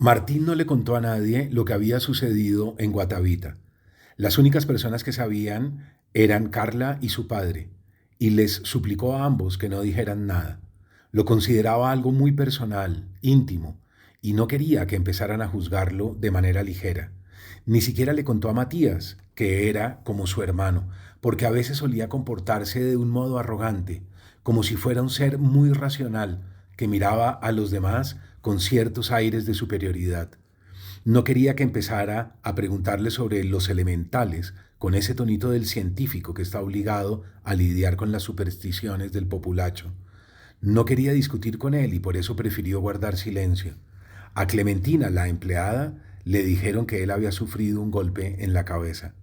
Martín no le contó a nadie lo que había sucedido en Guatavita. Las únicas personas que sabían eran Carla y su padre, y les suplicó a ambos que no dijeran nada. Lo consideraba algo muy personal, íntimo, y no quería que empezaran a juzgarlo de manera ligera. Ni siquiera le contó a Matías, que era como su hermano, porque a veces solía comportarse de un modo arrogante, como si fuera un ser muy racional, que miraba a los demás con ciertos aires de superioridad. No quería que empezara a preguntarle sobre los elementales con ese tonito del científico que está obligado a lidiar con las supersticiones del populacho. No quería discutir con él y por eso prefirió guardar silencio. A Clementina, la empleada, le dijeron que él había sufrido un golpe en la cabeza.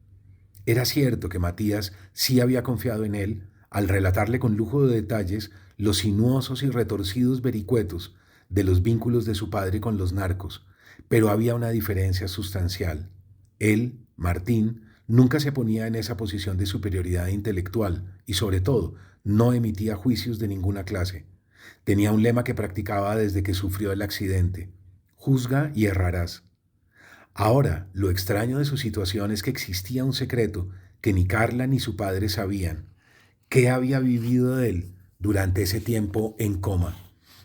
Era cierto que Matías sí había confiado en él al relatarle con lujo de detalles los sinuosos y retorcidos vericuetos de los vínculos de su padre con los narcos, pero había una diferencia sustancial. Él, Martín, nunca se ponía en esa posición de superioridad intelectual y, sobre todo, no emitía juicios de ninguna clase. Tenía un lema que practicaba desde que sufrió el accidente: juzga y errarás. Ahora, lo extraño de su situación es que existía un secreto que ni Carla ni su padre sabían. ¿Qué había vivido de él durante ese tiempo en coma?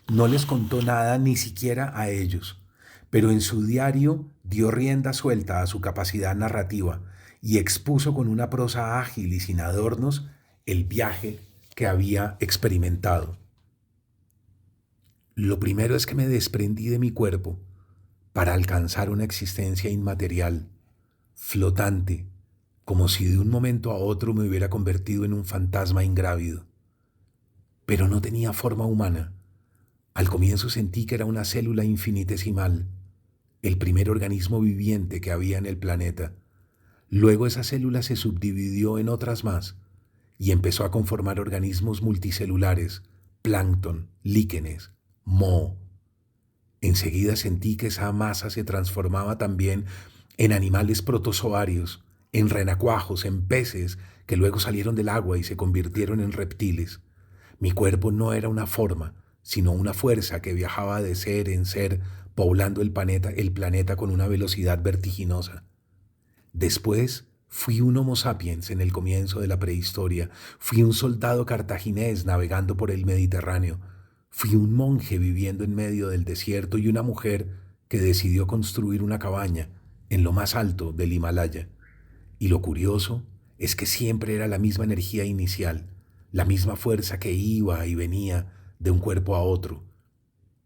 No les contó nada ni siquiera a ellos, pero en su diario dio rienda suelta a su capacidad narrativa y expuso con una prosa ágil y sin adornos el viaje que había experimentado. Lo primero es que me desprendí de mi cuerpo para alcanzar una existencia inmaterial, flotante, como si de un momento a otro me hubiera convertido en un fantasma ingrávido. Pero no tenía forma humana. Al comienzo sentí que era una célula infinitesimal, el primer organismo viviente que había en el planeta. Luego esa célula se subdividió en otras más y empezó a conformar organismos multicelulares, plancton, líquenes, moho. Enseguida sentí que esa masa se transformaba también en animales protozoarios, en renacuajos, en peces que luego salieron del agua y se convirtieron en reptiles. Mi cuerpo no era una forma, sino una fuerza que viajaba de ser en ser, poblando el planeta con una velocidad vertiginosa. Después fui un Homo sapiens en el comienzo de la prehistoria, fui un soldado cartaginés navegando por el Mediterráneo, fui un monje viviendo en medio del desierto y una mujer que decidió construir una cabaña en lo más alto del Himalaya. Y lo curioso es que siempre era la misma energía inicial, la misma fuerza que iba y venía de un cuerpo a otro,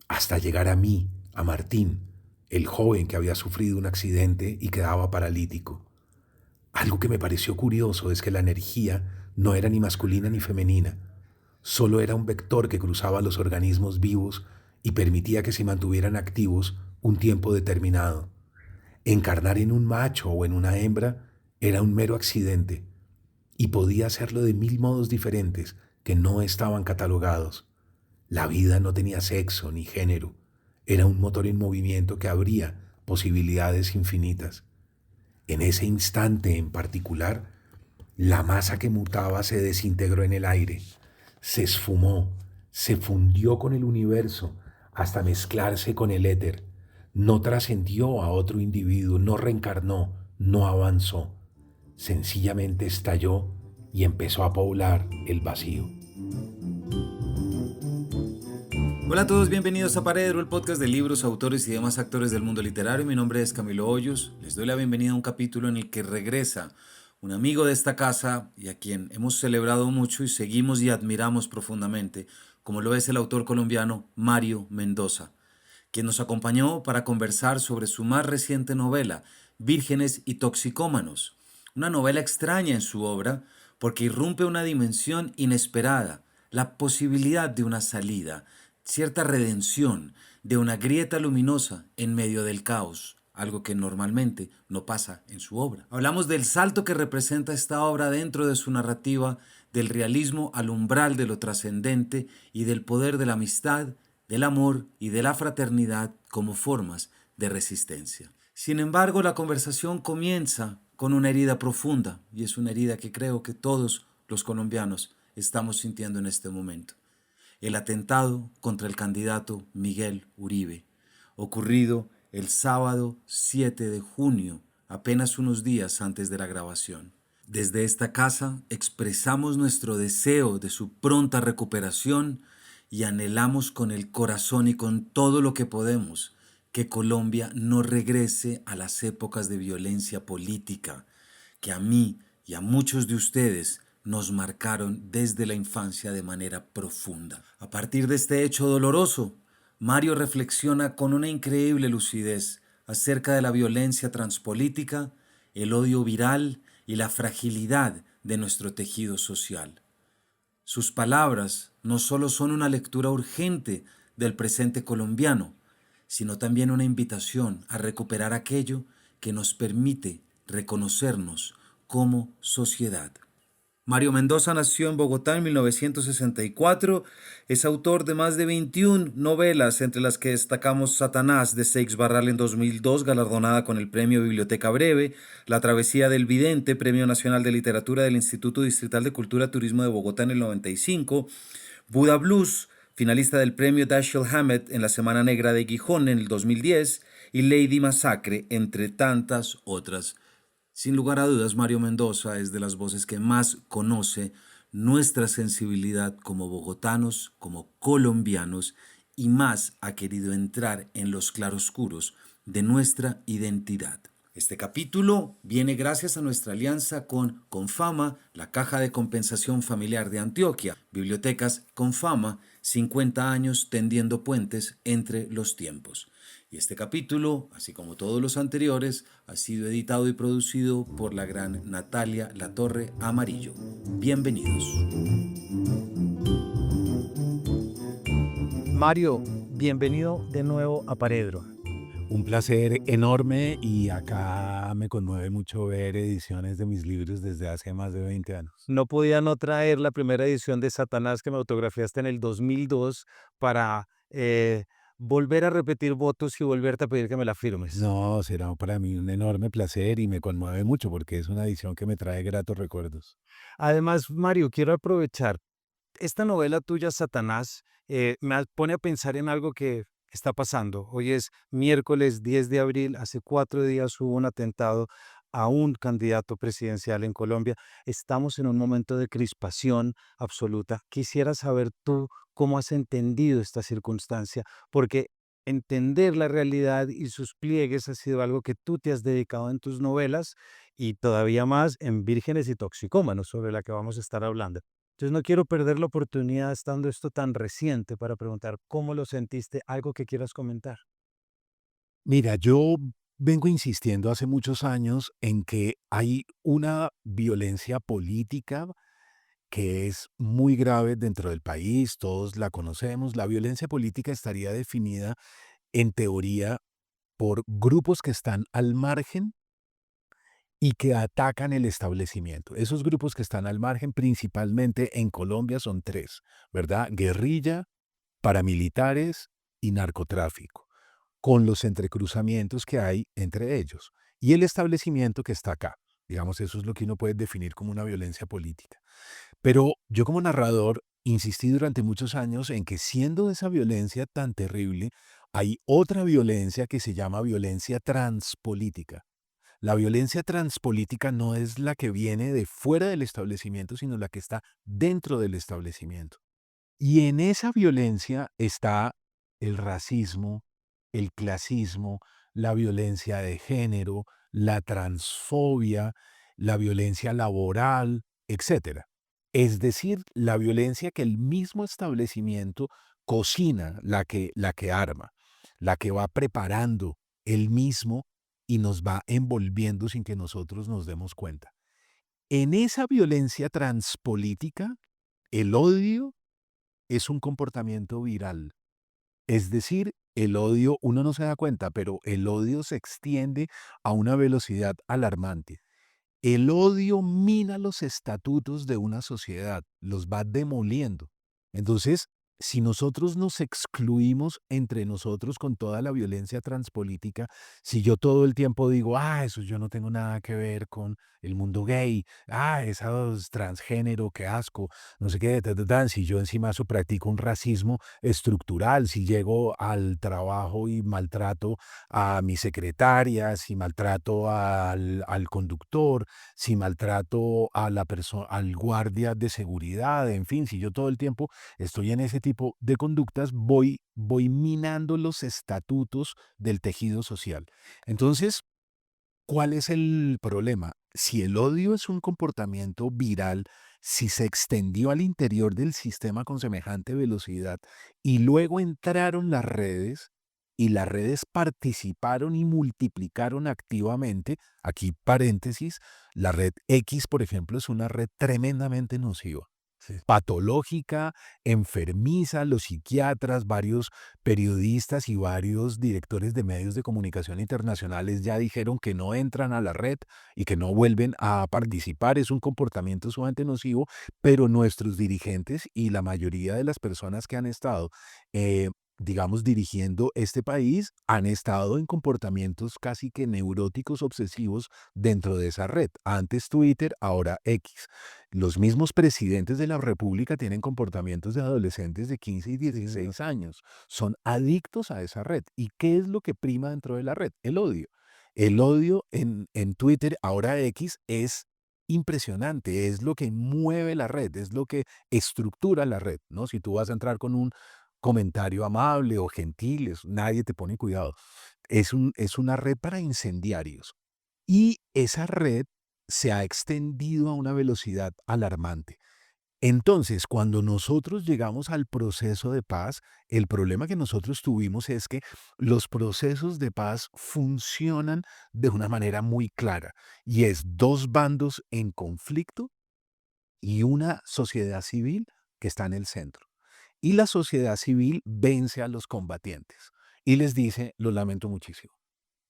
hasta llegar a mí, a Martín, el joven que había sufrido un accidente y quedaba paralítico. Algo que me pareció curioso es que la energía no era ni masculina ni femenina, solo era un vector que cruzaba los organismos vivos y permitía que se mantuvieran activos un tiempo determinado. Encarnar en un macho o en una hembra era un mero accidente y podía hacerlo de mil modos diferentes que no estaban catalogados. La vida no tenía sexo ni género, era un motor en movimiento que abría posibilidades infinitas. En ese instante en particular, la masa que mutaba se desintegró en el aire, se esfumó, se fundió con el universo hasta mezclarse con el éter. No trascendió a otro individuo, no reencarnó, no avanzó. Sencillamente estalló y empezó a poblar el vacío. Hola a todos, bienvenidos a Paredro, el podcast de libros, autores y demás actores del mundo literario. Mi nombre es Camilo Hoyos. Les doy la bienvenida a un capítulo en el que regresa un amigo de esta casa y a quien hemos celebrado mucho y seguimos y admiramos profundamente, como lo es el autor colombiano Mario Mendoza, quien nos acompañó para conversar sobre su más reciente novela, Vírgenes y Toxicómanos, una novela extraña en su obra porque irrumpe una dimensión inesperada, la posibilidad de una salida, cierta redención, de una grieta luminosa en medio del caos, algo que normalmente no pasa en su obra. Hablamos del salto que representa esta obra dentro de su narrativa, del realismo al umbral de lo trascendente y del poder de la amistad, del amor y de la fraternidad como formas de resistencia. Sin embargo, la conversación comienza con una herida profunda, y es una herida que creo que todos los colombianos estamos sintiendo en este momento. El atentado contra el candidato Miguel Uribe, ocurrido el sábado 7 de junio, apenas unos días antes de la grabación. Desde esta casa expresamos nuestro deseo de su pronta recuperación y anhelamos con el corazón y con todo lo que podemos que Colombia no regrese a las épocas de violencia política que a mí y a muchos de ustedes nos marcaron desde la infancia de manera profunda. A partir de este hecho doloroso, Mario reflexiona con una increíble lucidez acerca de la violencia transpolítica, el odio viral y la fragilidad de nuestro tejido social. Sus palabras no solo son una lectura urgente del presente colombiano, sino también una invitación a recuperar aquello que nos permite reconocernos como sociedad. Mario Mendoza nació en Bogotá en 1964, es autor de más de 21 novelas, entre las que destacamos Satanás de Seix Barral en 2002, galardonada con el premio Biblioteca Breve, La Travesía del Vidente, Premio Nacional de Literatura del Instituto Distrital de Cultura y Turismo de Bogotá en el 95, Buda Blues, finalista del premio Dashiell Hammett en la Semana Negra de Gijón en el 2010, y Lady Masacre, entre tantas otras. Sin lugar a dudas, Mario Mendoza es de las voces que más conoce nuestra sensibilidad como bogotanos, como colombianos, y más ha querido entrar en los claroscuros de nuestra identidad. Este capítulo viene gracias a nuestra alianza con Confama, la Caja de Compensación Familiar de Antioquia, Bibliotecas Confama, 50 años tendiendo puentes entre los tiempos. Y este capítulo, así como todos los anteriores, ha sido editado y producido por la gran Natalia Latorre Amarillo. Bienvenidos. Mario, bienvenido de nuevo a Paredro. Un placer enorme y acá me conmueve mucho ver ediciones de mis libros desde hace más de 20 años. No podía no traer la primera edición de Satanás que me autografiaste en el 2002 para volver a repetir votos y volverte a pedir que me la firmes. No, será para mí un enorme placer y me conmueve mucho porque es una edición que me trae gratos recuerdos. Además, Mario, quiero aprovechar esta novela tuya, Satanás, pone a pensar en algo que está pasando. Hoy es miércoles 10 de abril, hace 4 días hubo un atentado a un candidato presidencial en Colombia. Estamos en un momento de crispación absoluta. Quisiera saber tú cómo has entendido esta circunstancia, porque entender la realidad y sus pliegues ha sido algo que tú te has dedicado en tus novelas y todavía más en Vírgenes y Toxicómanos, sobre la que vamos a estar hablando. Entonces no quiero perder la oportunidad, estando esto tan reciente, para preguntar cómo lo sentiste, algo que quieras comentar. Mira, yo vengo insistiendo hace muchos años en que hay una violencia política que es muy grave dentro del país, todos la conocemos. La violencia política estaría definida en teoría por grupos que están al margen y que atacan el establecimiento. Esos grupos que están al margen principalmente en Colombia son tres, ¿verdad? Guerrilla, paramilitares y narcotráfico, con los entrecruzamientos que hay entre ellos. Y el establecimiento que está acá. Digamos, eso es lo que uno puede definir como una violencia política. Pero yo como narrador insistí durante muchos años en que siendo esa violencia tan terrible, hay otra violencia que se llama violencia transpolítica. La violencia transpolítica no es la que viene de fuera del establecimiento, sino la que está dentro del establecimiento. Y en esa violencia está el racismo, el clasismo, la violencia de género, la transfobia, la violencia laboral, etcétera. Es decir, la violencia que el mismo establecimiento cocina, la que arma, la que va preparando él mismo y nos va envolviendo sin que nosotros nos demos cuenta. En esa violencia transpolítica, el odio es un comportamiento viral. Es decir, el odio, uno no se da cuenta, pero el odio se extiende a una velocidad alarmante. El odio mina los estatutos de una sociedad, los va demoliendo. Entonces, si nosotros nos excluimos entre nosotros con toda la violencia transpolítica, si yo todo el tiempo digo, eso yo no tengo nada que ver con el mundo gay, esos transgénero, qué asco, no sé qué, si yo encima eso practico un racismo estructural, si llego al trabajo y maltrato a mi secretaria, si maltrato al conductor, si maltrato a la persona, al guardia de seguridad, en fin, si yo todo el tiempo estoy en ese tipo de conductas, voy minando los estatutos del tejido social. Entonces, ¿cuál es el problema? Si el odio es un comportamiento viral, si se extendió al interior del sistema con semejante velocidad y luego entraron las redes y las redes participaron y multiplicaron activamente, aquí paréntesis, la red X, por ejemplo, es una red tremendamente nociva, Sí. patológica, enfermiza. Los psiquiatras, varios periodistas y varios directores de medios de comunicación internacionales ya dijeron que no entran a la red y que no vuelven a participar. Es un comportamiento sumamente nocivo, pero nuestros dirigentes y la mayoría de las personas que han estado, eh, digamos, dirigiendo este país, han estado en comportamientos casi que neuróticos, obsesivos dentro de esa red. Antes Twitter, ahora X. Los mismos presidentes de la República tienen comportamientos de adolescentes de 15 y 16 años. Son adictos a esa red. ¿Y qué es lo que prima dentro de la red? El odio. El odio en Twitter, ahora X, es impresionante. Es lo que mueve la red, es lo que estructura la red, ¿no? Si tú vas a entrar con un comentario amable o gentil, nadie te pone cuidado. Es una red para incendiarios. Y esa red se ha extendido a una velocidad alarmante. Entonces, cuando nosotros llegamos al proceso de paz, el problema que nosotros tuvimos es que los procesos de paz funcionan de una manera muy clara y es dos bandos en conflicto y una sociedad civil que está en el centro. Y la sociedad civil vence a los combatientes y les dice, lo lamento muchísimo.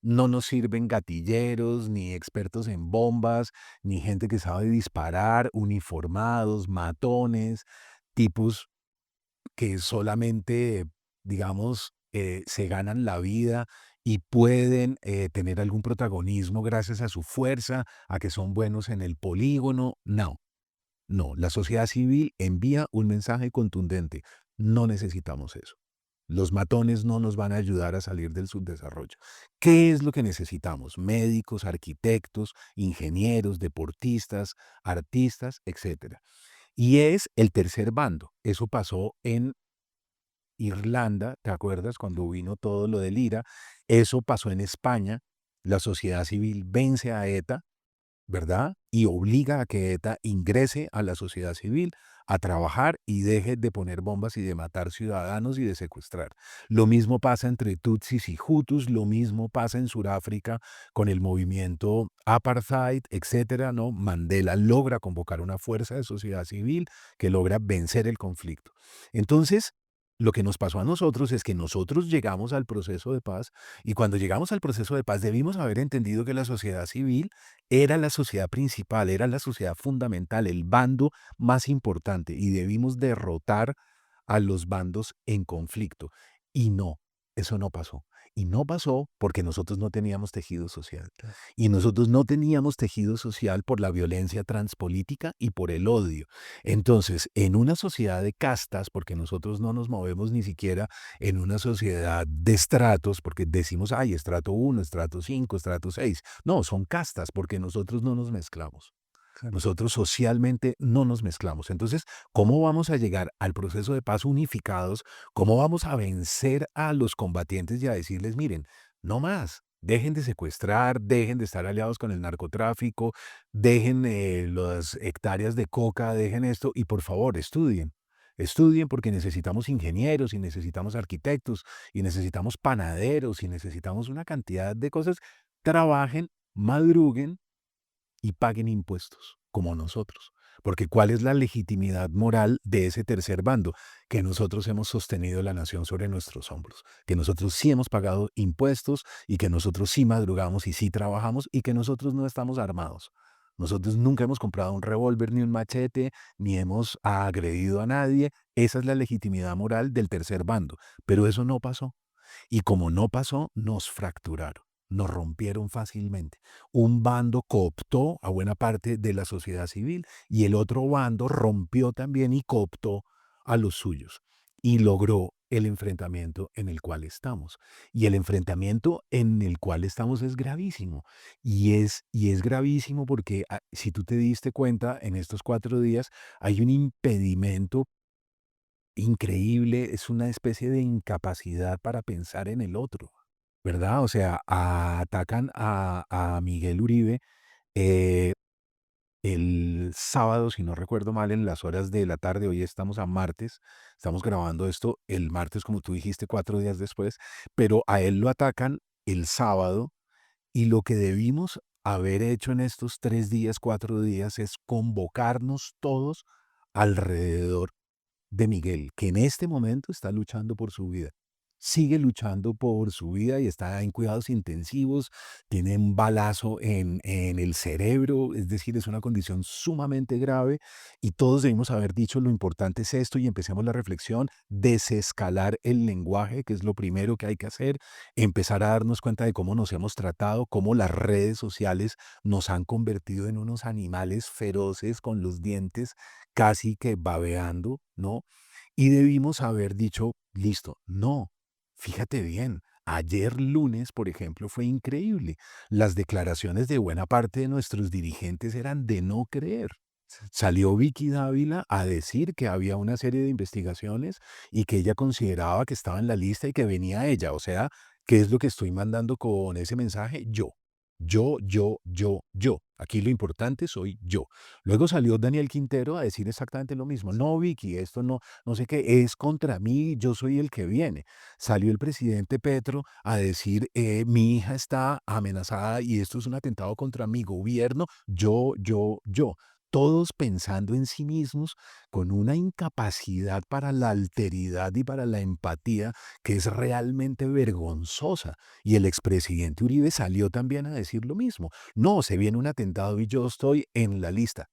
No nos sirven gatilleros, ni expertos en bombas, ni gente que sabe disparar, uniformados, matones, tipos que solamente, digamos, se ganan la vida y pueden tener algún protagonismo gracias a su fuerza, a que son buenos en el polígono. No, no, la sociedad civil envía un mensaje contundente. No necesitamos eso. Los matones no nos van a ayudar a salir del subdesarrollo. ¿Qué es lo que necesitamos? Médicos, arquitectos, ingenieros, deportistas, artistas, etcétera. Y es el tercer bando. Eso pasó en Irlanda, ¿te acuerdas? Cuando vino todo lo del IRA. Eso pasó en España. La sociedad civil vence a ETA, ¿verdad? Y obliga a que ETA ingrese a la sociedad civil a trabajar y deje de poner bombas y de matar ciudadanos y de secuestrar. Lo mismo pasa entre Tutsis y Hutus, lo mismo pasa en Sudáfrica con el movimiento apartheid, etcétera, ¿no? Mandela logra convocar una fuerza de sociedad civil que logra vencer el conflicto. Entonces, lo que nos pasó a nosotros es que nosotros llegamos al proceso de paz y cuando llegamos al proceso de paz debimos haber entendido que la sociedad civil era la sociedad principal, era la sociedad fundamental, el bando más importante y debimos derrotar a los bandos en conflicto. Y no, eso no pasó. Y no pasó porque nosotros no teníamos tejido social. Claro. Y nosotros no teníamos tejido social por la violencia transpolítica y por el odio. Entonces, en una sociedad de castas, porque nosotros no nos movemos ni siquiera en una sociedad de estratos, porque decimos, ay, estrato 1, estrato 5, estrato 6. No, son castas porque nosotros no nos mezclamos. Claro. Nosotros socialmente no nos mezclamos. Entonces, ¿cómo vamos a llegar al proceso de paz unificados? ¿Cómo vamos a vencer a los combatientes y a decirles, miren, no más, dejen de secuestrar, dejen de estar aliados con el narcotráfico, dejen las hectáreas de coca, dejen esto y por favor estudien? Estudien porque necesitamos ingenieros y necesitamos arquitectos y necesitamos panaderos y necesitamos una cantidad de cosas. Trabajen, madruguen y paguen impuestos, como nosotros. Porque ¿cuál es la legitimidad moral de ese tercer bando? Que nosotros hemos sostenido la nación sobre nuestros hombros, que nosotros sí hemos pagado impuestos y que nosotros sí madrugamos y sí trabajamos y que nosotros no estamos armados. Nosotros nunca hemos comprado un revólver ni un machete, ni hemos agredido a nadie. Esa es la legitimidad moral del tercer bando. Pero eso no pasó. Y como no pasó, nos fracturaron, nos rompieron fácilmente. Un bando cooptó a buena parte de la sociedad civil y el otro bando rompió también y cooptó a los suyos y logró el enfrentamiento en el cual estamos. Y el enfrentamiento en el cual estamos es gravísimo. Y es gravísimo porque si tú te diste cuenta en estos 4 días, hay un impedimento increíble, es una especie de incapacidad para pensar en el otro, ¿verdad? O sea, atacan a Miguel Uribe eh, el sábado, si no recuerdo mal, en las horas de la tarde. Hoy estamos a martes, estamos grabando esto el martes, como tú dijiste, 4 días después, pero a él lo atacan el sábado y lo que debimos haber hecho en estos 3 días, 4 días, es convocarnos todos alrededor de Miguel, que en este momento está luchando por su vida. Sigue luchando por su vida y está en cuidados intensivos, tiene un balazo en el cerebro, es decir, es una condición sumamente grave y todos debimos haber dicho lo importante es esto y empecemos la reflexión, desescalar el lenguaje, que es lo primero que hay que hacer, empezar a darnos cuenta de cómo nos hemos tratado, cómo las redes sociales nos han convertido en unos animales feroces con los dientes casi que babeando, ¿no? Y debimos haber dicho, listo, no, fíjate bien, ayer lunes, por ejemplo, fue increíble. Las declaraciones de buena parte de nuestros dirigentes eran de no creer. Salió Vicky Dávila a decir que había una serie de investigaciones y que ella consideraba que estaba en la lista y que venía ella. O sea, ¿qué es lo que estoy mandando con ese mensaje? Yo. Yo. Aquí lo importante soy yo. Luego salió Daniel Quintero a decir exactamente lo mismo. No, Vicky, esto no sé qué, es contra mí, yo soy el que viene. Salió el presidente Petro a decir, mi hija está amenazada y esto es un atentado contra mi gobierno, yo. Todos pensando en sí mismos con una incapacidad para la alteridad y para la empatía que es realmente vergonzosa. Y el expresidente Uribe salió también a decir lo mismo. No, se viene un atentado y yo estoy en la lista.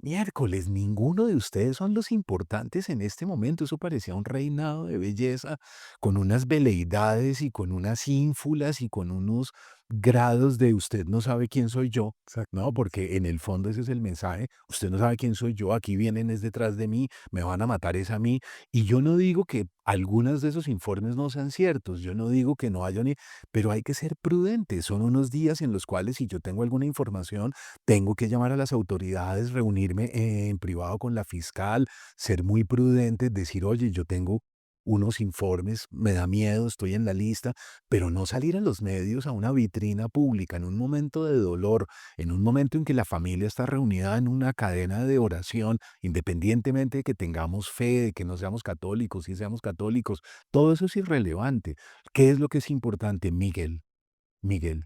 Miércoles, ninguno de ustedes son los importantes en este momento. Eso parecía un reinado de belleza, con unas veleidades y con unas ínfulas y con unos grados de usted no sabe quién soy yo. Exacto. No, porque en el fondo ese es el mensaje. Usted no sabe quién soy yo, aquí vienen es detrás de mí, me van a matar es a mí. Y yo no digo que algunos de esos informes no sean ciertos, yo no digo que no haya ni, pero hay que ser prudentes. Son unos días en los cuales si yo tengo alguna información, tengo que llamar a las autoridades, reunirme en privado con la fiscal, ser muy prudente, decir, oye, yo tengo unos informes, me da miedo, estoy en la lista, pero no salir a los medios a una vitrina pública en un momento de dolor, en un momento en que la familia está reunida en una cadena de oración, independientemente de que tengamos fe, de que no seamos católicos, si seamos católicos, todo eso es irrelevante. ¿Qué es lo que es importante, Miguel? Miguel.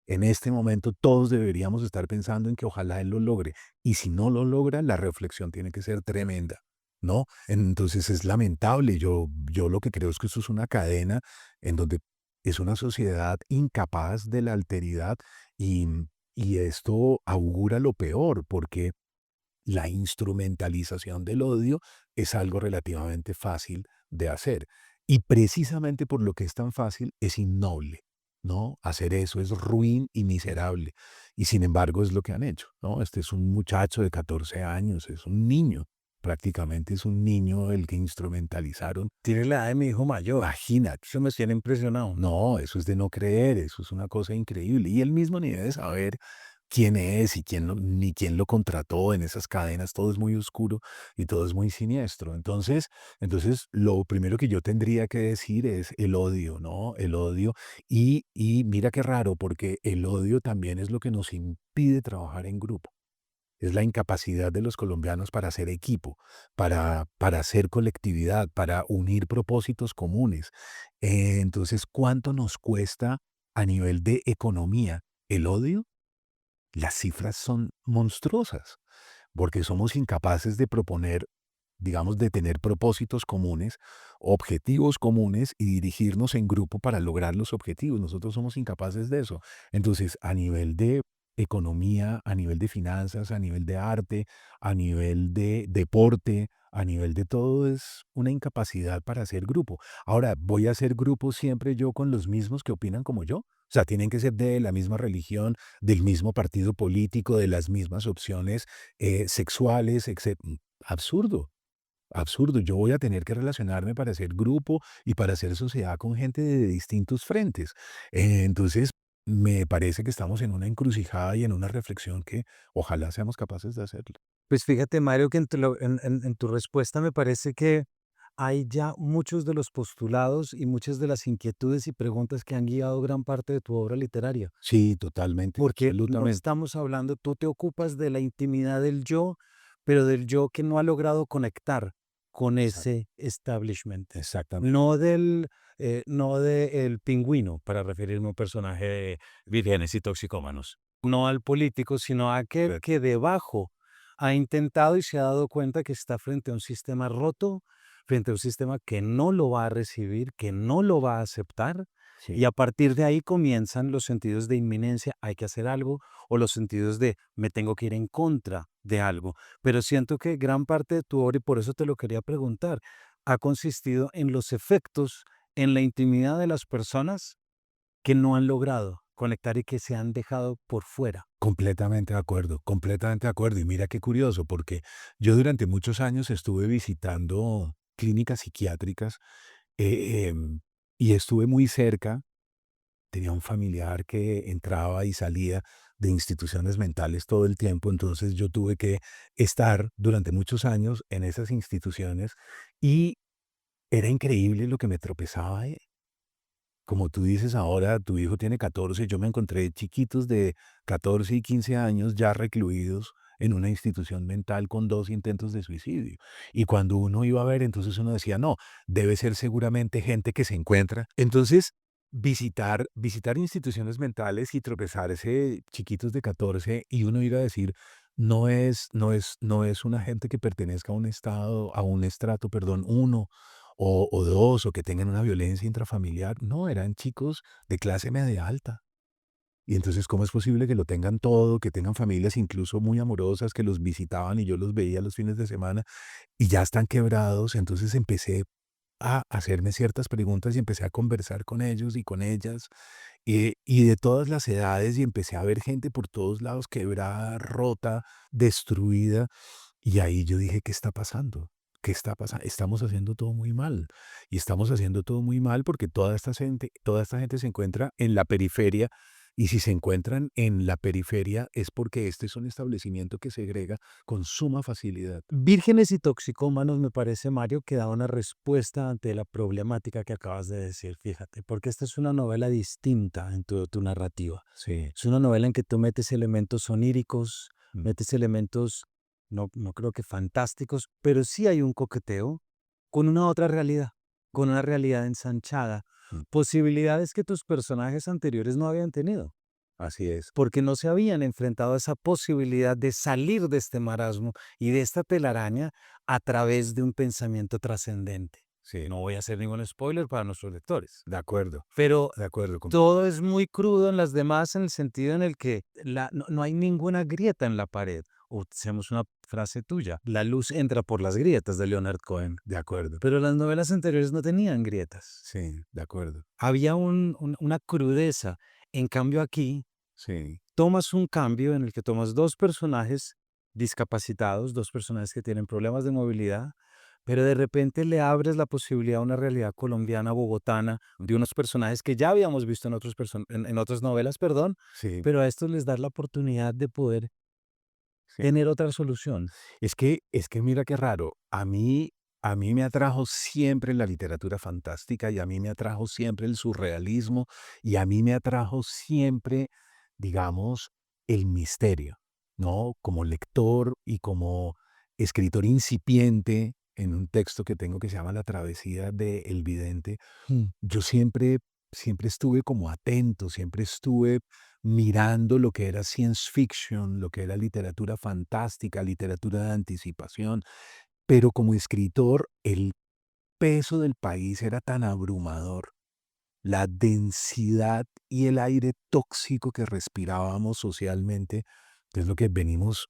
En este momento todos deberíamos estar pensando en que ojalá él lo logre. Y si no lo logra, la reflexión tiene que ser tremenda, ¿no? Entonces es lamentable. Yo lo que creo es que esto es una cadena en donde es una sociedad incapaz de la alteridad y, y esto augura lo peor porque la instrumentalización del odio es algo relativamente fácil de hacer. Y precisamente por lo que es tan fácil, es innoble, ¿no? Hacer eso es ruin y miserable. Y sin embargo es lo que han hecho, ¿no? Este es un muchacho de 14 años, es un niño, prácticamente es un niño el que instrumentalizaron. Tiene la edad de mi hijo mayor. Imagínate. Eso me tiene impresionado. No, eso es de no creer, eso es una cosa increíble. Y él mismo ni debe saber quién es y ni quién lo contrató en esas cadenas. Todo es muy oscuro y todo es muy siniestro. Entonces, lo primero que yo tendría que decir es el odio, ¿no? El odio. Y mira qué raro, porque el odio también es lo que nos impide trabajar en grupo. Es la incapacidad de los colombianos para hacer equipo, para hacer colectividad, para unir propósitos comunes. Entonces, ¿cuánto nos cuesta a nivel de economía el odio? Las cifras son monstruosas, porque somos incapaces de proponer, digamos, de tener propósitos comunes, objetivos comunes y dirigirnos en grupo para lograr los objetivos. Nosotros somos incapaces de eso. Entonces, a nivel de economía, a nivel de finanzas, a nivel de arte, a nivel de deporte, a nivel de todo, es una incapacidad para hacer grupo. Ahora, ¿voy a hacer grupo siempre yo con los mismos que opinan como yo? O sea, tienen que ser de la misma religión, del mismo partido político, de las mismas opciones sexuales, etc. Absurdo. Absurdo, yo voy a tener que relacionarme para hacer grupo y para hacer sociedad con gente de distintos frentes. Entonces, me parece que estamos en una encrucijada y en una reflexión que ojalá seamos capaces de hacerlo. Pues fíjate, Mario, que en tu respuesta me parece que hay ya muchos de los postulados y muchas de las inquietudes y preguntas que han guiado gran parte de tu obra literaria. Sí, totalmente, Porque no absolutamente. estamos hablando, tú te ocupas de la intimidad del yo, pero del yo que no ha logrado conectar con Exact- ese establishment. Exactamente. No de el pingüino, para referirme a un personaje de Vírgenes y Toxicómanos. No al político, sino a aquel Correcto. que debajo ha intentado y se ha dado cuenta que está frente a un sistema roto, frente a un sistema que no lo va a recibir, que no lo va a aceptar, y Sí, a partir de ahí comienzan los sentidos de inminencia, hay que hacer algo, o los sentidos de me tengo que ir en contra de algo. Pero siento que gran parte de tu obra, y por eso te lo quería preguntar, ha consistido en los efectos en la intimidad de las personas que no han logrado conectar y que se han dejado por fuera. completamente de acuerdo, completamente de acuerdo. Y mira qué curioso, porque yo durante muchos años estuve visitando clínicas psiquiátricas y estuve muy cerca. Tenía un familiar que entraba y salía de instituciones mentales todo el tiempo, entonces yo tuve que estar durante muchos años en esas instituciones y era increíble lo que me tropezaba ahí. Como tú dices ahora, tu hijo tiene 14, yo me encontré chiquitos de 14 y 15 años ya recluidos en una institución mental con 2 intentos de suicidio. Y cuando uno iba a ver, entonces uno decía, no, debe ser seguramente gente que se encuentra. Entonces, visitar instituciones mentales y tropezarse chiquitos de 14 y uno ir a decir, no es una gente que pertenezca a un estado, a un estrato, perdón, uno o dos, o que tengan una violencia intrafamiliar. No, eran chicos de clase media alta. Y entonces, ¿cómo es posible que lo tengan todo, que tengan familias incluso muy amorosas, que los visitaban y yo los veía los fines de semana y ya están quebrados? Entonces empecé a hacerme ciertas preguntas y empecé a conversar con ellos y con ellas, y de todas las edades, y empecé a ver gente por todos lados quebrada, rota, destruida. Y ahí yo dije, ¿qué está pasando? ¿Qué está pasando? Estamos haciendo todo muy mal. Y estamos haciendo todo muy mal porque toda esta gente se encuentra en la periferia. Y si se encuentran en la periferia es porque este es un establecimiento que segrega con suma facilidad. Vírgenes y toxicómanos, me parece, Mario, que da una respuesta ante la problemática que acabas de decir, fíjate, porque esta es una novela distinta en tu narrativa. Sí. Es una novela en que tú metes elementos oníricos, Mm, metes elementos, no creo que fantásticos, pero sí hay un coqueteo con una otra realidad, con una realidad ensanchada, mm. posibilidades que tus personajes anteriores no habían tenido, Así es. porque no se habían enfrentado a esa posibilidad de salir de este marasmo y de esta telaraña a través de un pensamiento trascendente. Sí. No voy a hacer ningún spoiler para nuestros lectores, De acuerdo, pero de acuerdo. todo es muy crudo en las demás en el sentido en el que no hay ninguna grieta en la pared. Usemos una frase tuya, la luz entra por las grietas de Leonard Cohen. De acuerdo. Pero las novelas anteriores no tenían grietas. Sí, de acuerdo. Había una crudeza. En cambio aquí, Sí. tomas un cambio en el que tomas dos personajes discapacitados, dos personajes que tienen problemas de movilidad, pero de repente le abres la posibilidad a una realidad colombiana, bogotana, de unos personajes que ya habíamos visto en otras novelas, perdón, Sí, pero a estos les das la oportunidad de poder sí. tener otra solución. Es que mira qué raro. A mí me atrajo siempre la literatura fantástica y a mí me atrajo siempre el surrealismo y a mí me atrajo siempre, digamos, el misterio, ¿no? Como lector y como escritor incipiente en un texto que tengo que se llama La travesía de El vidente. Mm. Yo siempre estuve como atento, siempre estuve mirando lo que era science fiction, lo que era literatura fantástica, literatura de anticipación, pero como escritor el peso del país era tan abrumador la densidad y el aire tóxico que respirábamos socialmente, que es lo que venimos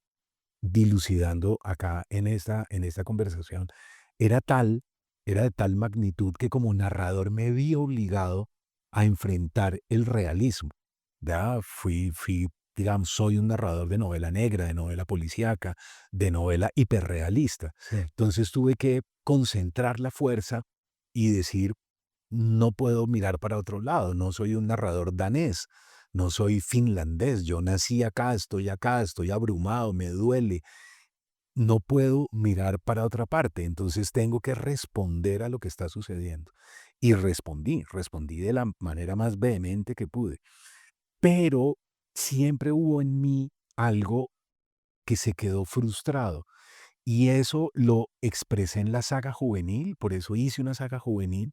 dilucidando acá en esta conversación, era tal, era de tal magnitud que como narrador me vi obligado a enfrentar el realismo. Ya digamos, soy un narrador de novela negra, de novela policíaca, de novela hiperrealista. Sí. Entonces tuve que concentrar la fuerza y decir, no puedo mirar para otro lado, no soy un narrador danés, no soy finlandés, yo nací acá, estoy abrumado, me duele, no puedo mirar para otra parte, entonces tengo que responder a lo que está sucediendo. Y respondí de la manera más vehemente que pude, pero siempre hubo en mí algo que se quedó frustrado. Y eso lo expresé en la saga juvenil, por eso hice una saga juvenil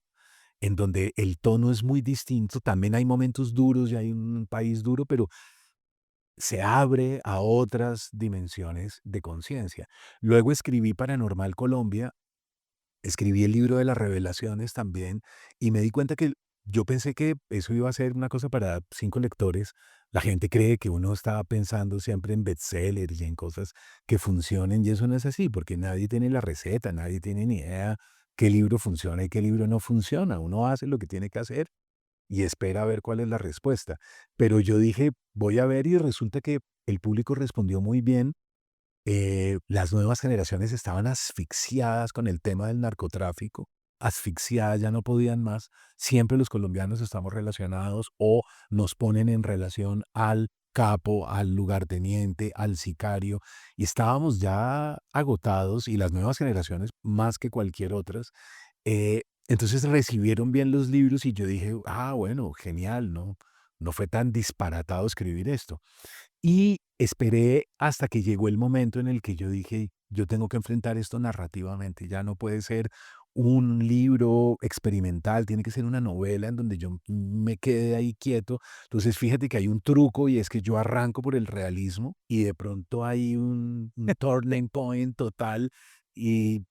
en donde el tono es muy distinto. También hay momentos duros y hay un país duro, pero se abre a otras dimensiones de conciencia. Luego escribí Paranormal Colombia, escribí el libro de las revelaciones también y me di cuenta que yo pensé que eso iba a ser una cosa para 5 lectores. La gente cree que uno estaba pensando siempre en bestsellers y en cosas que funcionen y eso no es así, porque nadie tiene la receta, nadie tiene ni idea qué libro funciona y qué libro no funciona. Uno hace lo que tiene que hacer y espera a ver cuál es la respuesta. Pero yo dije, voy a ver y resulta que el público respondió muy bien. Las nuevas generaciones estaban asfixiadas con el tema del narcotráfico, asfixiadas, ya no podían más. Siempre los colombianos estamos relacionados o nos ponen en relación al capo, al lugarteniente, al sicario, y estábamos ya agotados y las nuevas generaciones más que cualquier otras. Entonces recibieron bien los libros y yo dije, ah, bueno, genial, ¿no? No fue tan disparatado escribir esto. Y esperé hasta que llegó el momento en el que yo dije, yo tengo que enfrentar esto narrativamente, ya no puede ser un libro experimental, tiene que ser una novela en donde yo me quede ahí quieto. Entonces fíjate que hay un truco y es que yo arranco por el realismo y de pronto hay un turning point total y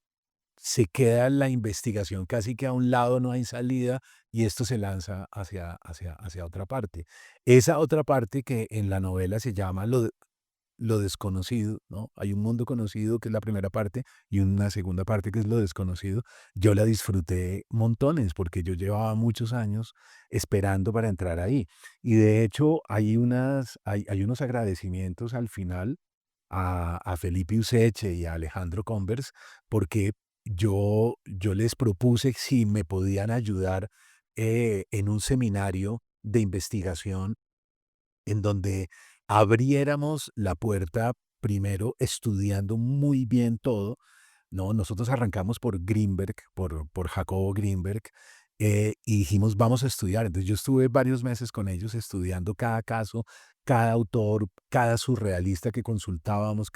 se queda la investigación casi que a un lado, no hay salida y esto se lanza hacia otra parte. Esa otra parte que en la novela se llama lo desconocido, ¿no? Hay un mundo conocido que es la primera parte y una segunda parte que es lo desconocido. Yo la disfruté montones porque yo llevaba muchos años esperando para entrar ahí. Y de hecho hay unos agradecimientos al final a Felipe Useche y a Alejandro Convers porque yo les propuse si me podían ayudar en un seminario de investigación en donde abriéramos la puerta primero estudiando muy bien todo, ¿no? Nosotros arrancamos por Greenberg, por Jacobo Greenberg, y dijimos, vamos a estudiar. Entonces yo estuve varios meses con ellos estudiando cada caso, cada autor, cada surrealista que consultábamos,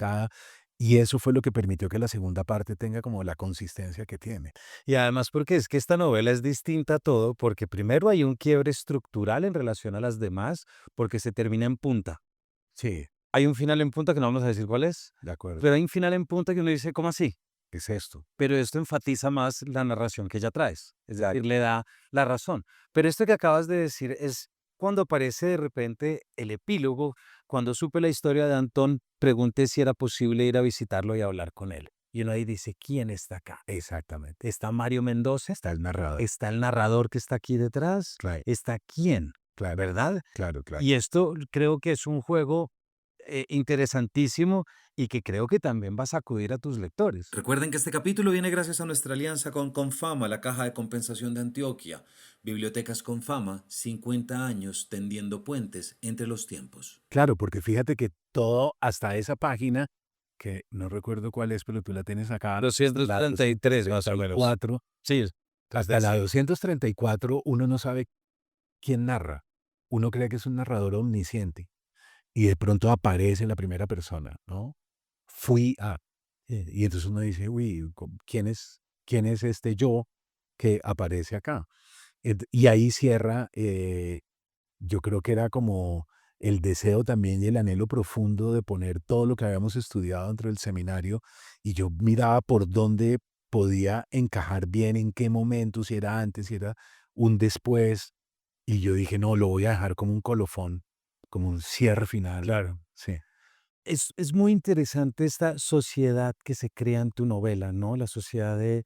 y eso fue lo que permitió que la segunda parte tenga como la consistencia que tiene. Y además porque es que esta novela es distinta a todo, porque primero hay un quiebre estructural en relación a las demás, porque se termina en punta. Sí, Hay un final en punta que no vamos a decir cuál es, de acuerdo. pero hay un final en punta que uno dice, ¿cómo así? ¿Qué es esto? Pero esto enfatiza más la narración que ya traes, es decir, le da la razón. Pero esto que acabas de decir es cuando aparece de repente el epílogo, cuando supe la historia de Antón, pregunté si era posible ir a visitarlo y hablar con él. Y uno ahí dice, ¿quién está acá? Exactamente. ¿Está Mario Mendoza? Está el narrador. ¿Está el narrador que está aquí detrás? Claro, ¿Está quién? claro, ¿Verdad? claro, claro. Y esto creo que es un juego interesantísimo y que creo que también va a sacudir a tus lectores. Recuerden que este capítulo viene gracias a nuestra alianza con Confama, la Caja de Compensación de Antioquia. Bibliotecas Confama, 50 años tendiendo puentes entre los tiempos. Claro, porque fíjate que todo hasta esa página, que no recuerdo cuál es, pero tú la tienes acá, la 233 más o menos. 234, Sí, hasta la 234 uno no sabe quién narra. Uno cree que es un narrador omnisciente y de pronto aparece en la primera persona, ¿no? Fui a. Y entonces uno dice, uy, quién es este yo que aparece acá? Y ahí cierra, yo creo que era como el deseo también y el anhelo profundo de poner todo lo que habíamos estudiado dentro del seminario y yo miraba por dónde podía encajar bien, en qué momento, si era antes, si era un después. Y yo dije, no, lo voy a dejar como un colofón, como un cierre final. Claro. Sí. Es muy interesante esta sociedad que se crea en tu novela, ¿no? La sociedad de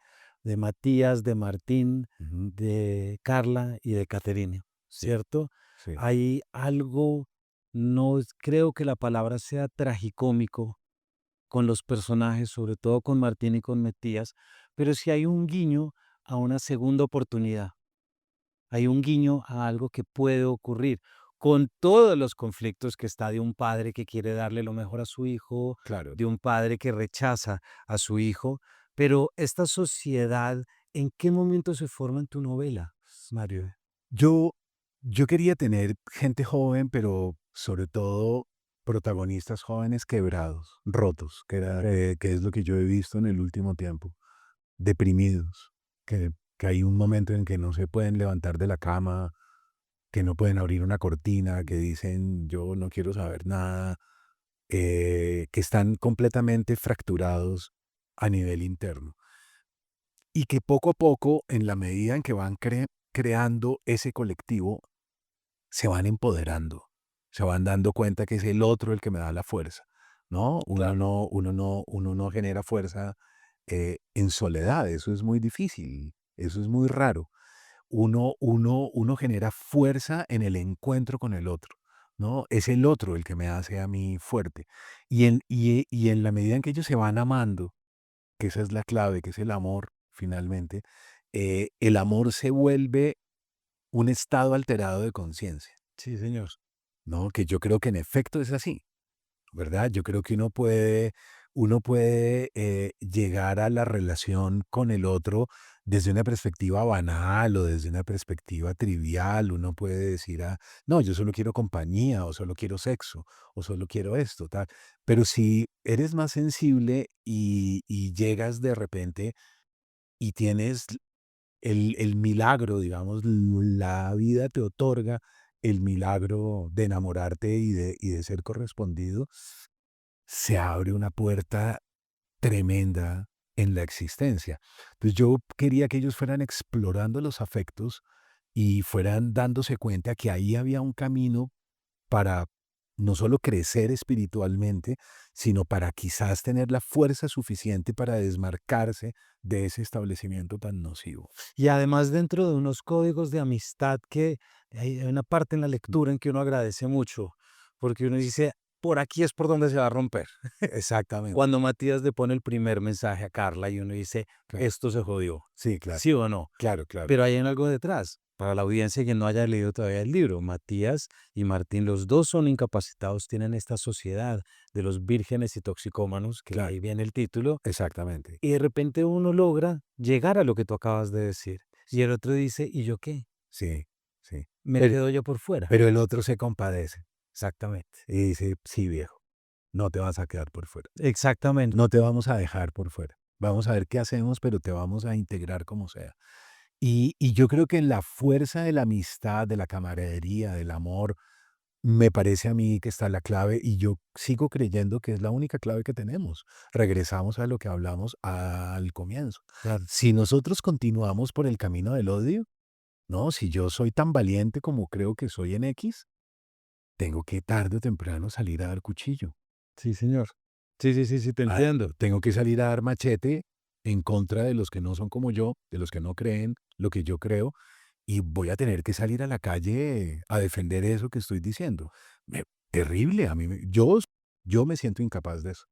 Matías, de Martín, Ujú. de Carla y de Caterina, Sí, ¿cierto? sí. Hay algo, no creo que la palabra sea tragicómico con los personajes, sobre todo con Martín y con Matías, pero sí hay un guiño a una segunda oportunidad. Hay un guiño a algo que puede ocurrir con todos los conflictos que está de un padre que quiere darle lo mejor a su hijo, Claro. de un padre que rechaza a su hijo, pero esta sociedad, ¿en qué momento se forma en tu novela, Mario? Yo, yo quería tener gente joven, pero sobre todo protagonistas jóvenes quebrados, rotos, que es lo que yo he visto en el último tiempo, deprimidos, que hay un momento en que no se pueden levantar de la cama, que no pueden abrir una cortina, que dicen yo no quiero saber nada, que están completamente fracturados a nivel interno. Y que poco a poco, en la medida en que van creando ese colectivo, se van empoderando, se van dando cuenta que es el otro el que me da la fuerza, ¿no? Claro. Uno no genera fuerza en soledad, eso es muy difícil, eso es muy raro. Uno genera fuerza en el encuentro con el otro, ¿no? Es el otro el que me hace a mí fuerte. Y en la medida en que ellos se van amando, que esa es la clave, que es el amor, finalmente, el amor se vuelve un estado alterado de conciencia. Sí, señor. ¿No? Que yo creo que en efecto es así, ¿verdad? Yo creo que uno puede llegar a la relación con el otro desde una perspectiva banal o desde una perspectiva trivial. Uno puede decir, no, yo solo quiero compañía o solo quiero sexo o solo quiero esto, tal. Pero si eres más sensible y llegas de repente y tienes el milagro, digamos, la vida te otorga el milagro de enamorarte y de ser correspondido, se abre una puerta tremenda en la existencia. Entonces yo quería que ellos fueran explorando los afectos y fueran dándose cuenta que ahí había un camino para no solo crecer espiritualmente, sino para quizás tener la fuerza suficiente para desmarcarse de ese establecimiento tan nocivo. Y además dentro de unos códigos de amistad que hay una parte en la lectura en que uno agradece mucho, porque uno dice, por aquí es por donde se va a romper. Exactamente, Cuando Matías le pone el primer mensaje a Carla y uno dice, claro. esto se jodió, Sí, claro, ¿sí o no? claro, claro. Pero hay algo detrás. Para la audiencia que no haya leído todavía el libro, Matías y Martín, los dos son incapacitados, tienen esta sociedad de los vírgenes y toxicómanos, que Claro, ahí viene el título, exactamente. y de repente uno logra llegar a lo que tú acabas de decir. Y el otro dice, ¿y yo qué? Sí, sí. Me Pero, quedo yo por fuera. pero el otro se compadece Exactamente. y dice, sí, viejo, no te vas a quedar por fuera. Exactamente. No te vamos a dejar por fuera. Vamos a ver qué hacemos, pero te vamos a integrar como sea. Y yo creo que en la fuerza de la amistad, de la camaradería, del amor, me parece a mí que está la clave y yo sigo creyendo que es la única clave que tenemos. Regresamos a lo que hablamos al comienzo. Claro. Si nosotros continuamos por el camino del odio, no, si yo soy tan valiente como creo que soy en X, tengo que tarde o temprano salir a dar cuchillo. Sí, señor. Sí, sí, sí, sí, te entiendo. Tengo que salir a dar machete en contra de los que no son como yo, de los que no creen lo que yo creo, y voy a tener que salir a la calle a defender eso que estoy diciendo. Terrible, yo me siento incapaz de eso.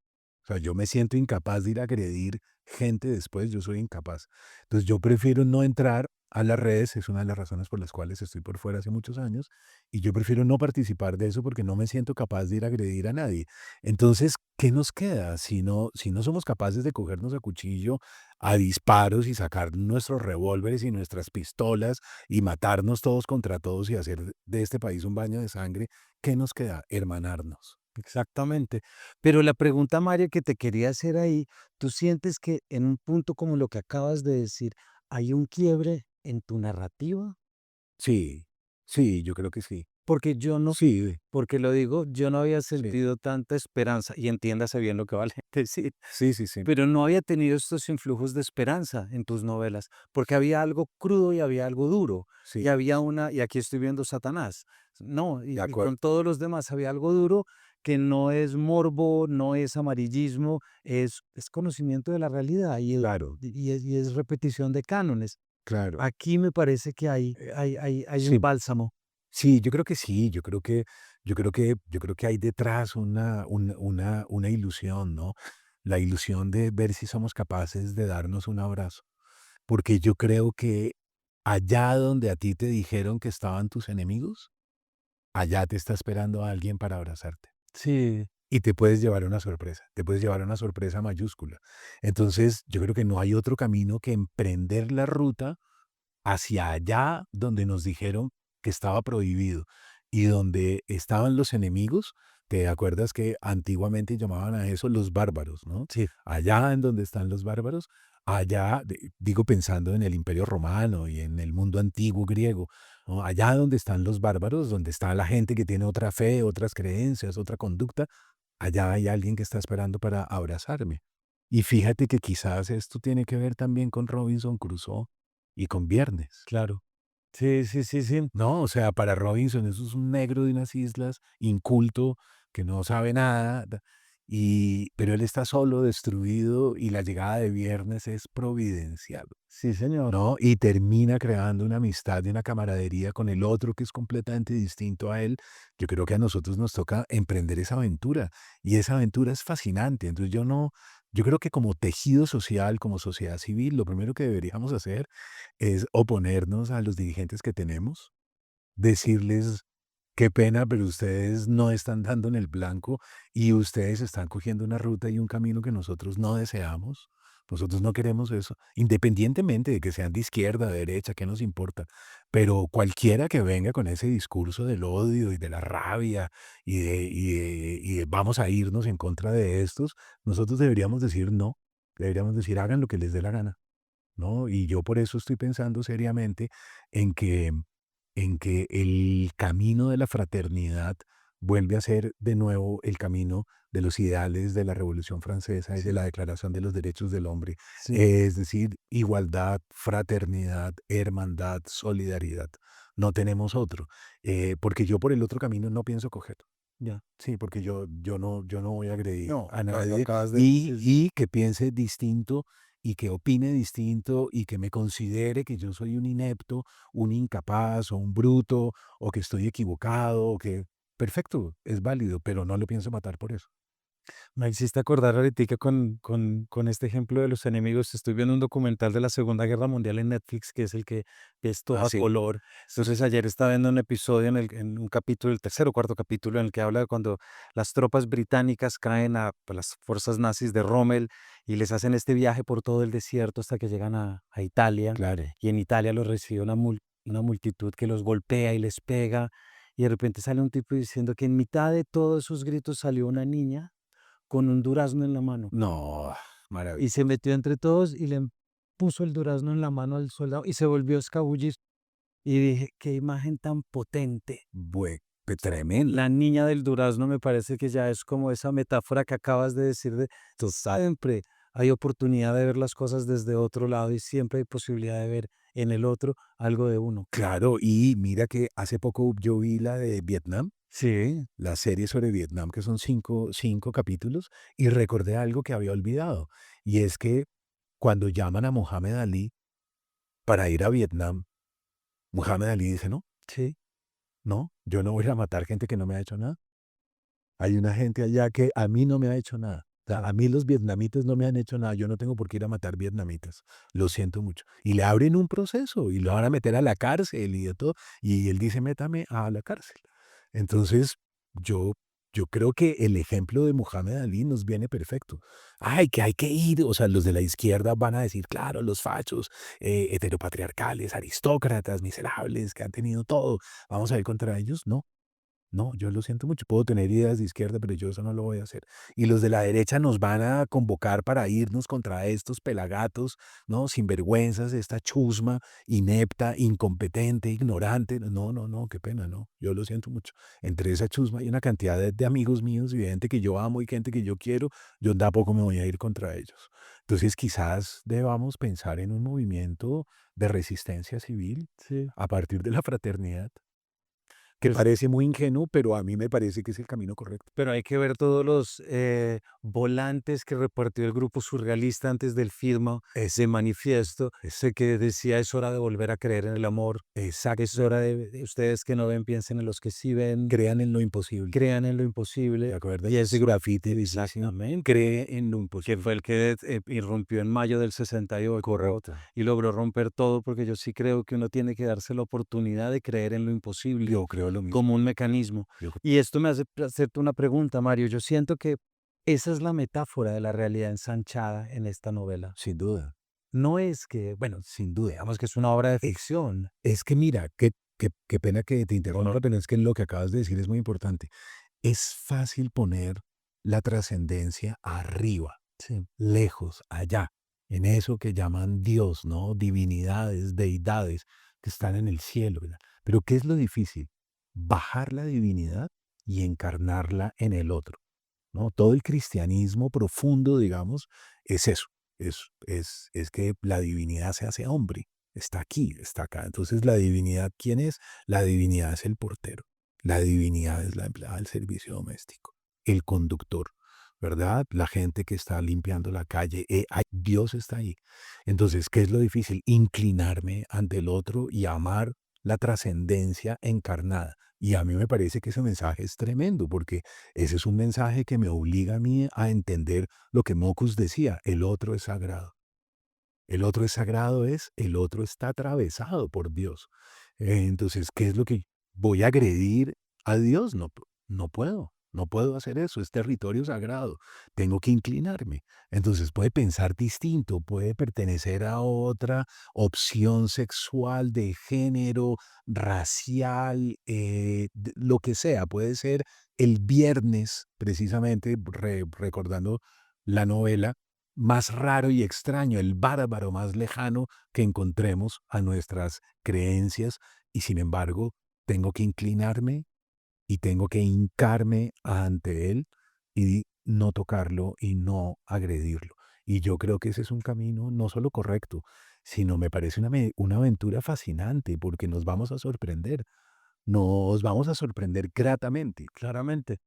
O sea, yo me siento incapaz de ir a agredir gente después, yo soy incapaz. Entonces yo prefiero no entrar a las redes, es una de las razones por las cuales estoy por fuera hace muchos años, y yo prefiero no participar de eso porque no me siento capaz de ir a agredir a nadie. Entonces, ¿qué nos queda si no somos capaces de cogernos a cuchillo, a disparos y sacar nuestros revólveres y nuestras pistolas y matarnos todos contra todos y hacer de este país un baño de sangre? ¿Qué nos queda? Hermanarnos. Exactamente. Pero la pregunta, María, que te quería hacer ahí, ¿tú sientes que en un punto como lo que acabas de decir, hay un quiebre en tu narrativa? Sí, sí, yo creo que sí. porque yo no, Sí, porque lo digo, yo no había sí, sentido tanta esperanza, y entiéndase bien lo que va a decir, sí, sí, sí, pero no había tenido estos influjos de esperanza en tus novelas, porque había algo crudo y había algo duro, y sí, había una, y aquí estoy viendo Satanás, no, de y acuerdo. con todos los demás había algo duro que no es morbo, no es amarillismo, es conocimiento de la realidad Claro, y es repetición de cánones. claro. Aquí me parece que hay un Sí, bálsamo. sí, yo creo que sí, yo creo que hay detrás una ilusión, ¿no? La ilusión de ver si somos capaces de darnos un abrazo. Porque yo creo que allá donde a ti te dijeron que estaban tus enemigos, allá te está esperando alguien para abrazarte. Sí, Y te puedes llevar una sorpresa, te puedes llevar una sorpresa mayúscula. Entonces, yo creo que no hay otro camino que emprender la ruta hacia allá donde nos dijeron que estaba prohibido y donde estaban los enemigos. ¿Te acuerdas que antiguamente llamaban a eso los bárbaros, no? sí. Allá en donde están los bárbaros, allá, digo pensando en el Imperio Romano y en el mundo antiguo griego, ¿no? Allá donde están los bárbaros, donde está la gente que tiene otra fe, otras creencias, otra conducta, allá hay alguien que está esperando para abrazarme. Y fíjate que quizás esto tiene que ver también con Robinson Crusoe y con Viernes. Claro. Sí, sí, sí, sí. No, o sea, para Robinson eso es un negro de unas islas, inculto, que no sabe nada, pero él está solo, destruido, y la llegada de Viernes es providencial, Sí, señor. ¿no? Y termina creando una amistad y una camaradería con el otro que es completamente distinto a él. Yo creo que a nosotros nos toca emprender esa aventura, y esa aventura es fascinante. Entonces yo creo que como tejido social, como sociedad civil, lo primero que deberíamos hacer es oponernos a los dirigentes que tenemos, decirles: "Qué pena, pero ustedes no están dando en el blanco y ustedes están cogiendo una ruta y un camino que nosotros no deseamos. Nosotros no queremos eso", independientemente de que sean de izquierda, de derecha, ¿qué nos importa? Pero cualquiera que venga con ese discurso del odio y de la rabia y de vamos a irnos en contra de estos, nosotros deberíamos decir no, deberíamos decir: "Hagan lo que les dé la gana". ¿No? Y yo por eso estoy pensando seriamente en que, en que el camino de la fraternidad vuelve a ser de nuevo el camino de los ideales de la Revolución Francesa y de Sí, la Declaración de los Derechos del Hombre. sí, Es decir, igualdad, fraternidad, hermandad, solidaridad. No tenemos otro. Porque yo por el otro camino no pienso coger. ya. Sí, porque yo no voy a agredir No, a lo nadie acabas de decir. y que piense distinto y que opine distinto y que me considere que yo soy un inepto, un incapaz o un bruto o que estoy equivocado o que perfecto, es válido, pero no lo pienso matar por eso. Me hiciste acordar ahoritica con este ejemplo de los enemigos. Estoy viendo un documental de la Segunda Guerra Mundial en Netflix, que es el que es todo Ah, a sí, color. Entonces, ayer estaba viendo un episodio en un capítulo, el tercer o cuarto capítulo, en el que habla de cuando las tropas británicas caen a pues, las fuerzas nazis de Rommel y les hacen este viaje por todo el desierto hasta que llegan a Italia. claro. Y en Italia los recibe una multitud que los golpea y les pega. Y de repente sale un tipo diciendo que en mitad de todos esos gritos salió una niña con un durazno en la mano, No, y se maravilloso. metió entre todos y puso el durazno en la mano al soldado y se volvió a escabullir. Y dije: "Qué imagen tan potente". Tremenda. La niña del durazno me parece que ya es como esa metáfora que acabas de decir de siempre hay oportunidad de ver las cosas desde otro lado y siempre hay posibilidad de ver en el otro algo de uno. Claro, y mira que hace poco yo vi la de Vietnam, Sí, la serie sobre Vietnam, que son cinco capítulos, y recordé algo que había olvidado, y es que cuando llaman a Mohamed Ali para ir a Vietnam, Mohamed Ali dice, no, sí, no, yo no voy a matar gente que no me ha hecho nada. Hay una gente allá que a mí no me ha hecho nada. O sea, a mí los vietnamitas no me han hecho nada. Yo no tengo por qué ir a matar vietnamitas. Lo siento mucho. Y le abren un proceso y lo van a meter a la cárcel y de todo. Y él dice, métame a la cárcel. Entonces, yo, yo creo que el ejemplo de Muhammad Ali nos viene perfecto. Ay, que hay que ir. O sea, los de la izquierda van a decir, claro, los fachos, heteropatriarcales, aristócratas, miserables, que han tenido todo. Vamos a ir contra ellos. No. No, yo lo siento mucho. Puedo tener ideas de izquierda, pero yo eso no lo voy a hacer. Y los de la derecha nos van a convocar para irnos contra estos pelagatos, ¿no? Sinvergüenzas, esta chusma, inepta, incompetente, ignorante. No, no, no, qué pena, no. Yo lo siento mucho. Entre esa chusma hay una cantidad de amigos míos y de gente que yo amo y gente que yo quiero, yo tampoco me voy a ir contra ellos. Entonces, quizás debamos pensar en un movimiento de resistencia civil Sí. a partir de la fraternidad, que Pues, parece muy ingenuo, pero a mí me parece que es el camino correcto. pero hay que ver todos los volantes que repartió el grupo surrealista antes del firma Es, de manifiesto, es, ese que decía es hora de volver a creer en el amor, es exacto. hora de ustedes que no ven, piensen en los que sí ven, Crean en lo imposible. crean en lo ¿Te imposible. acuerdas? Y Ese es grafiti dice, exactamente, cree en lo que imposible. fue el que irrumpió en mayo del 68 Correcto. y logró romper todo, porque yo sí creo que uno tiene que darse la oportunidad de creer en lo imposible Yo creo lo mismo. como un mecanismo. Yo- Y esto me hace hacerte una pregunta, Mario. Yo siento que esa es la metáfora de la realidad ensanchada en esta novela. sin duda, No es que, bueno, sin duda. digamos que es una obra de Es, ficción. es que mira, qué pena que te interrumpa, pero es que lo que acabas de decir es muy importante. Es fácil poner la trascendencia arriba, Sí, lejos, allá, en eso que llaman Dios, ¿no? Divinidades, deidades que están en el cielo, ¿verdad? Pero ¿qué es lo difícil? Bajar la divinidad y encarnarla en el otro, ¿no? Todo el cristianismo profundo, digamos, es eso, es que la divinidad se hace hombre, está aquí, está acá. Entonces, ¿la divinidad quién es? La divinidad es el portero, la divinidad es la empleada del servicio doméstico, el conductor, ¿verdad? La gente que está limpiando la calle, Dios está ahí. Entonces, ¿qué es lo difícil? Inclinarme ante el otro y amar la trascendencia encarnada. Y a mí me parece que ese mensaje es tremendo, porque ese es un mensaje que me obliga a mí a entender lo que Mockus decía, el otro es sagrado. El otro es sagrado es, el otro está atravesado por Dios. Entonces, ¿qué es lo que voy a agredir a Dios? No, no puedo, no puedo hacer eso, es territorio sagrado, tengo que inclinarme. Entonces puede pensar distinto, puede pertenecer a otra opción sexual, de género, racial, lo que sea. Puede ser el viernes, precisamente, recordando la novela, más raro y extraño, el bárbaro más lejano que encontremos a nuestras creencias, y sin embargo tengo que inclinarme y tengo que hincarme ante él y no tocarlo y no agredirlo. Y yo creo que ese es un camino no solo correcto, sino me parece una aventura fascinante porque nos vamos a sorprender gratamente. claramente.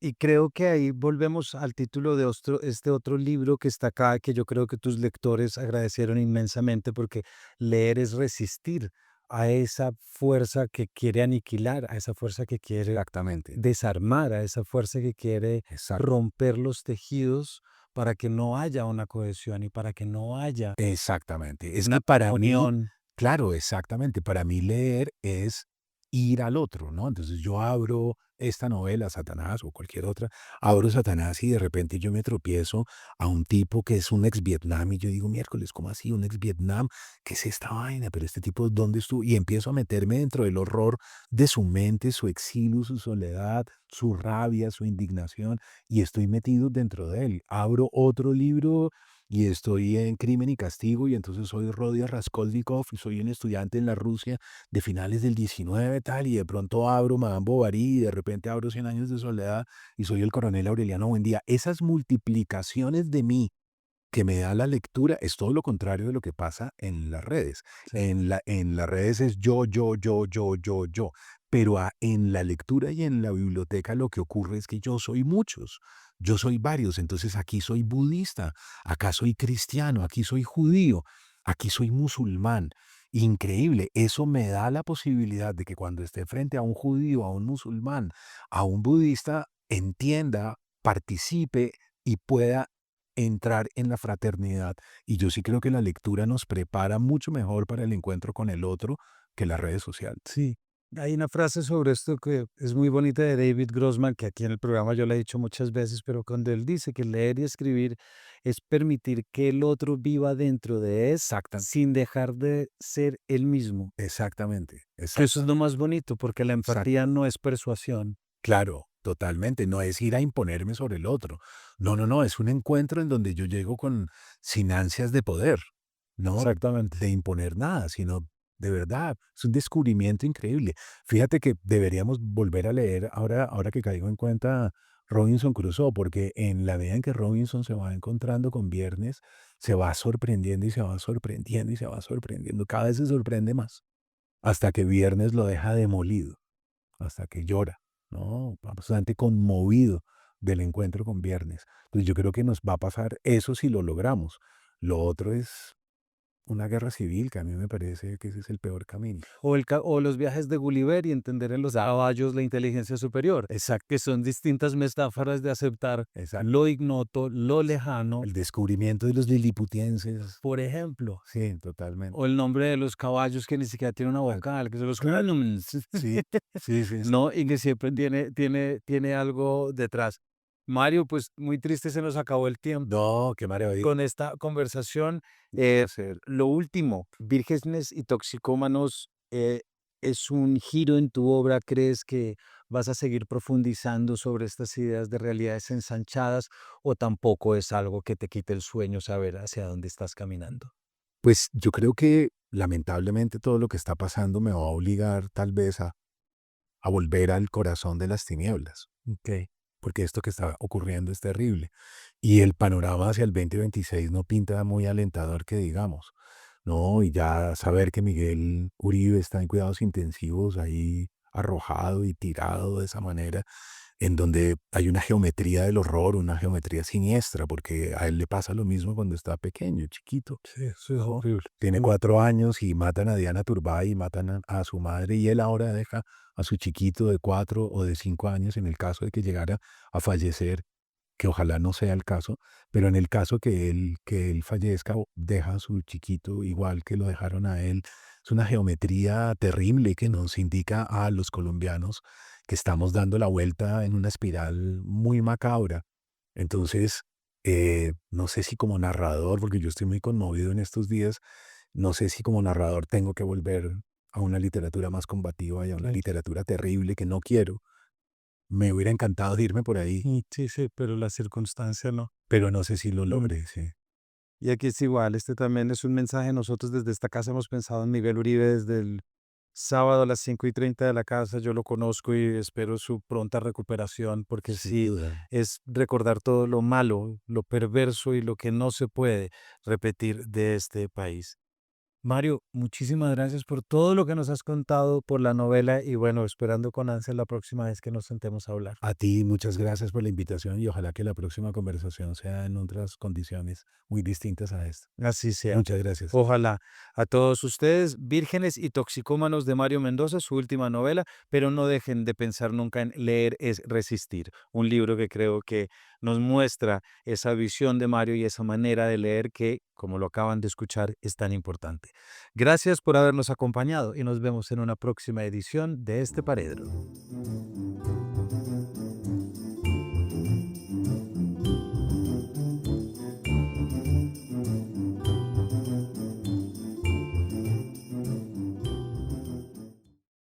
Y creo que ahí volvemos al título de este otro libro que está acá, que yo creo que tus lectores agradecieron inmensamente, porque leer es resistir a esa fuerza que quiere aniquilar, a esa fuerza que quiere Exactamente, desarmar, a esa fuerza que quiere exacto. romper los tejidos para que no haya una cohesión y para que no haya Exactamente. Es una que para mí, unión. claro, exactamente, para mí leer es ir al otro, ¿no? Entonces yo abro esta novela, Satanás o cualquier otra, abro Satanás y de repente yo me tropiezo a un tipo que es un ex Vietnam y yo digo, miércoles, ¿cómo así? ¿Un ex Vietnam? ¿Qué es esta vaina? Pero este tipo, ¿dónde estuvo? Y empiezo a meterme dentro del horror de su mente, su exilio, su soledad, su rabia, su indignación, y estoy metido dentro de él. Abro otro libro y estoy en Crimen y Castigo, y entonces soy Rodion Raskolnikov y soy un estudiante en la Rusia de finales del 19 tal, y de pronto abro Madame Bovary y de repente abro Cien años de soledad y soy el coronel Aureliano Buendía. Esas multiplicaciones de mí que me da la lectura es todo lo contrario de lo que pasa en las redes. Sí. En las redes es yo. Pero en la lectura y en la biblioteca lo que ocurre es que yo soy muchos, yo soy varios. Entonces aquí soy budista, acá soy cristiano, aquí soy judío, aquí soy musulmán. Increíble, eso me da la posibilidad de que cuando esté frente a un judío, a un musulmán, a un budista, entienda, participe y pueda entrar en la fraternidad. Y yo sí creo que la lectura nos prepara mucho mejor para el encuentro con el otro que las redes sociales. Sí, hay una frase sobre esto que es muy bonita de David Grossman, que aquí en el programa yo la he dicho muchas veces, pero cuando él dice que leer y escribir es permitir que el otro viva dentro de él Exacta, sin dejar de ser él mismo. exactamente, Que eso es lo más bonito, porque la exact- empatía no es persuasión. Claro, totalmente. No es ir a imponerme sobre el otro. No, no, no. Es un encuentro en donde yo llego sin ansias de poder, no Exactamente. de imponer nada, sino de verdad. Es un descubrimiento increíble. Fíjate que deberíamos volver a leer ahora que caigo en cuenta Robinson Crusoe, porque en la medida en que Robinson se va encontrando con Viernes, se va sorprendiendo y se va sorprendiendo y se va sorprendiendo. Cada vez se sorprende más, hasta que Viernes lo deja demolido, hasta que llora, ¿no? Bastante conmovido del encuentro con Viernes. Entonces yo creo que nos va a pasar eso si lo logramos. Lo otro es una guerra civil, que a mí me parece que ese es el peor camino. O los viajes de Gulliver y entender en los caballos la inteligencia superior, Exacto, que son distintas metáforas de aceptar exacto. lo ignoto, lo lejano, El descubrimiento de los liliputienses. por ejemplo, Sí, totalmente. o el nombre de los caballos que ni siquiera tiene una vocal, que son los Cronumans, Sí, sí, sí. ¿no? Y que siempre tiene algo detrás. Mario, pues muy triste se nos acabó el tiempo No, qué maravilla. con esta conversación. Hacer. Lo último, Vírgenes y Toxicómanos, ¿es un giro en tu obra? ¿Crees que vas a seguir profundizando sobre estas ideas de realidades ensanchadas o tampoco es algo que te quite el sueño saber hacia dónde estás caminando? Pues yo creo que lamentablemente todo lo que está pasando me va a obligar tal vez a volver al corazón de las tinieblas, Ok. porque esto que está ocurriendo es terrible. Y el panorama hacia el 2026 no pinta muy alentador que digamos, ¿no? Y ya saber que Miguel Uribe está en cuidados intensivos ahí arrojado y tirado de esa manera, en donde hay una geometría del horror, una geometría siniestra, porque a él le pasa lo mismo cuando está pequeño, chiquito. Sí, eso es ¿No? horrible. Tiene 4 años y matan a Diana Turbay y matan a su madre y él ahora deja a su chiquito de 4 o de 5 años en el caso de que llegara a fallecer, que ojalá no sea el caso, pero en el caso que él fallezca, deja a su chiquito igual que lo dejaron a él. Es una geometría terrible que nos indica a los colombianos que estamos dando la vuelta en una espiral muy macabra. Entonces, no sé si como narrador, porque yo estoy muy conmovido en estos días, no sé si como narrador tengo que volver a una literatura más combativa y a una Claro. literatura terrible que no quiero. Me hubiera encantado irme por ahí, Sí, sí, pero la circunstancia no. pero no sé si lo Mm. logré, sí. Y aquí es igual, este también es un mensaje. Nosotros desde esta casa hemos pensado en Miguel Uribe desde el sábado a las 5:30 de la casa. Yo lo conozco y espero su pronta recuperación, porque Sin sí, duda. es recordar todo lo malo, lo perverso y lo que no se puede repetir de este país. Mario, muchísimas gracias por todo lo que nos has contado, por la novela y bueno, esperando con ansia la próxima vez que nos sentemos a hablar. A ti, muchas gracias por la invitación y ojalá que la próxima conversación sea en otras condiciones muy distintas a esta. Así sea. Muchas gracias. Ojalá. A todos ustedes, Vírgenes y Toxicómanos de Mario Mendoza, su última novela, pero no dejen de pensar nunca en Leer es resistir, un libro que creo que nos muestra esa visión de Mario y esa manera de leer que, como lo acaban de escuchar, es tan importante. Gracias por habernos acompañado y nos vemos en una próxima edición de este Paredro.